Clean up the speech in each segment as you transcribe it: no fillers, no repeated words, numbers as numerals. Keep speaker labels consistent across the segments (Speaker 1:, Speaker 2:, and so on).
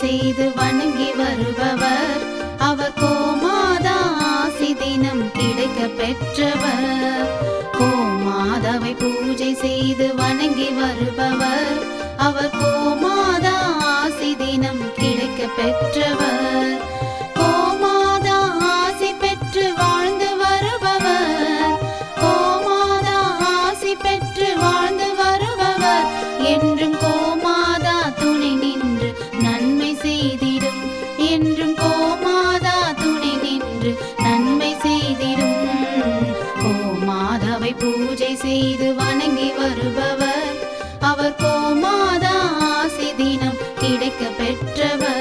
Speaker 1: செய்து வணங்கி வருபவர். அவர் கோமாதா ஆசி தினம் கிடைக்க பெற்றவர். கோமாதாவை பூஜை செய்து வணங்கி வருபவர். அவர் கோமாதா ஆசி தினம் கிடைக்க பெற்றவர். கோமாதா ஆசி பெற்று வாழ்ந்து வருபவர். கோமாதா ஆசி பெற்று வாழ்ந்து வருபவர். என்றும் கோமாதா துணை நின்று நன்மை செய்திடும். என்றும் கோமாதா துணை நின்று நன்மை செய்திடும். கோமாதாவை பூஜை செய்து வணங்கி வருபவர். அவர் கோமாதா ஆசி தினம் கிடைக்க பெற்றவர்.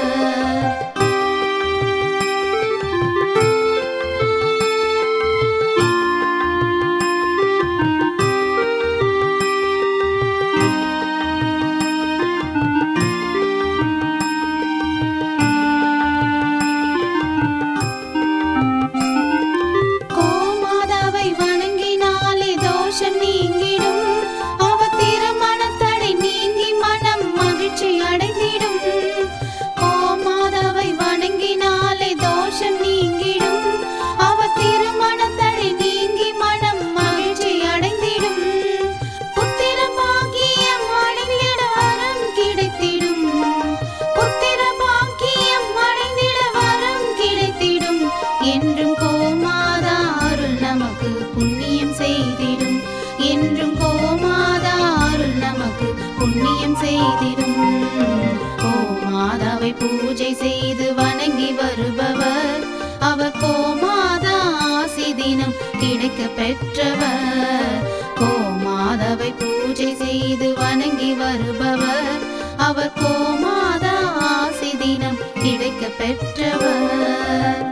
Speaker 1: கோமாதாவை வணங்கினாலே தோஷம் நீங்கிடும். அவர் திருமணத்தடை நீங்கி மனம் மகிழ்ச்சி அடைந்திடும். கோமாதாவை வணங்கினாலே தோஷம் நீங்கிடும். அவர் திருமணத்தடை நீங்கி மனம் மகிழ்ச்சி அடைந்திடும். புத்திர பாக்கியம் அடைந்திட வரம் கிடைத்திடும். புத்திர பாக்கியம் அடைந்திட வரம் கிடைத்திடும். என்றும் கோமாதா அருள் நமக்கு புண்ணியம் செய்திடும். என்றும் கோமாதா அருள் நமக்கு புண்ணியம் செய்திடும். கோமாதாவை பூஜை செய்து வணங்கி வருபவர். அவர் கோமாதா ஆசி தினம் கிடைக்க பெற்றவர். கோமாதாவை பூஜை செய்து வணங்கி வருபவர். அவர் கோமாதா ஆசி தினம் கிடைக்க பெற்றவர்.